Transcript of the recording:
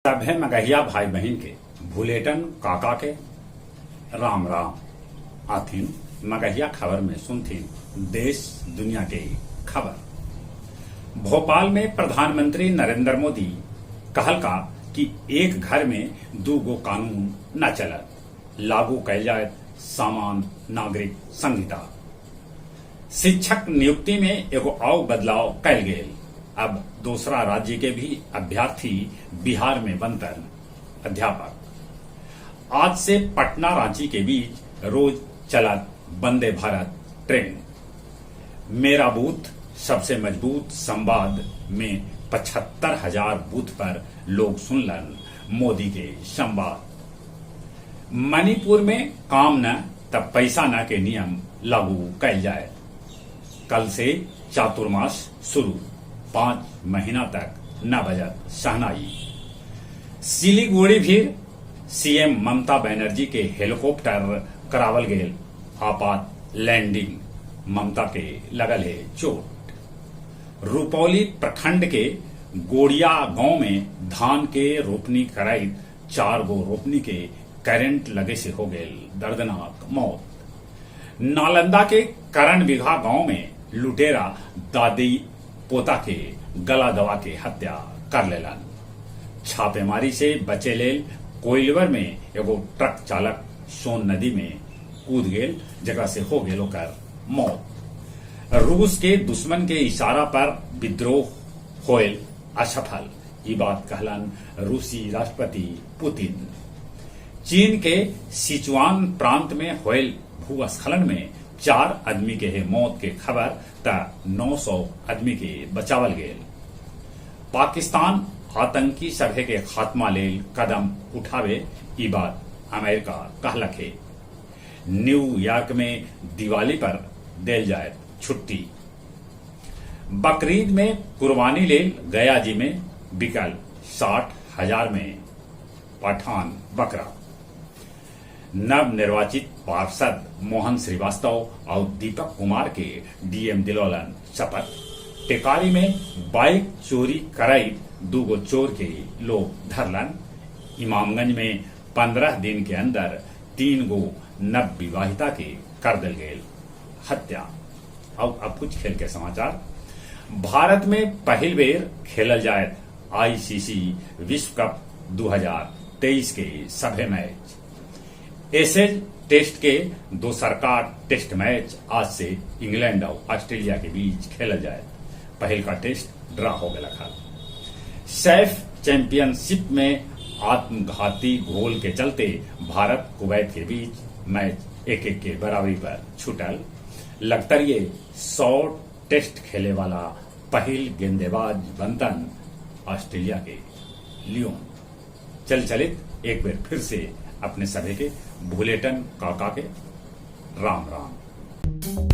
सब है मगहिया भाई बहन के भुलेटन काका के राम राम आथिन मगहिया खबर में सुनथिन देश दुनिया के खबर। भोपाल में प्रधानमंत्री नरेंद्र मोदी कहल का कि एक घर में दू गो कानून न चलत, लागू कैल जाए समान नागरिक संहिता। शिक्षक नियुक्ति में एगो और बदलाव कैल गेल। अब दूसरा राज्य के भी अभ्यर्थी बिहार में बनकर अध्यापक। आज से पटना रांची के बीच रोज चलत वंदे भारत ट्रेन। मेरा बूथ सबसे मजबूत संवाद में 75,000 बूथ पर लोग सुनलन मोदी के संवाद। मणिपुर में काम न तब पैसा न के नियम लागू कैल जाए। कल से चातुर्मास शुरू, 5 महीना तक न बजत शहनाई। सिलीगुड़ी भी सीएम ममता बनर्जी के हेलीकॉप्टर करावल गेल आपात लैंडिंग, ममता के लगल है चोट। रुपौली प्रखंड के गोड़िया गांव में धान के रोपनी कराई 4 गो रोपनी के करंट लगे से हो गेल दर्दनाक मौत। नालंदा के करण बिघा गांव में लुटेरा दादी पोता के गला दबा के हत्या कर लेलन। छापेमारी से बचे लेल कोइलवर में एगो ट्रक चालक सोन नदी में कूद गेल, जगह से हो गेल ओकर मौत। रूस के दुश्मन के इशारा पर विद्रोह होल असफल, ये बात कहलन रूसी राष्ट्रपति पुतिन। चीन के सिचुआन प्रांत में होल भूस्खलन में 4 आदमी के मौत के खबर त 900 आदमी के बचावल गेल। पाकिस्तान आतंकी सभे के खात्मा लेल कदम उठावे, ई बात अमेरिका कहलक है। न्यूयॉर्क में दिवाली पर देल जाए छुट्टी। बकरीद में कुर्बानी लेल गया जी में बिकल 60,000 में पठान बकरा। नव निर्वाचित पार्षद मोहन श्रीवास्तव और दीपक कुमार के डीएम दिलौलन शपथ। टेकारी में बाइक चोरी कराई 2 गो चोर के लोग धरलन। इमामगंज में 15 दिन के अंदर 3 गो नव विवाहिता के कर दिल गेल हत्या। अब कुछ खेल के समाचार। भारत में पहल बेर खेलल जाए आईसीसी विश्व कप 2023 के सभे मैच। एशेज टेस्ट के दोसरका टेस्ट मैच आज से इंग्लैंड और ऑस्ट्रेलिया के बीच खेला जाए। पहल का टेस्ट ड्रा हो गया। सैफ चैंपियनशिप में आत्मघाती गोल के चलते भारत कुवैत के बीच मैच 1-1 के बराबरी पर छूटल। लगतरिये 100 टेस्ट खेले वाला पहल गेंदबाज बनतन ऑस्ट्रेलिया के लियोन। चलित एक बार फिर से अपने सभी के भुलेटन काका के राम राम।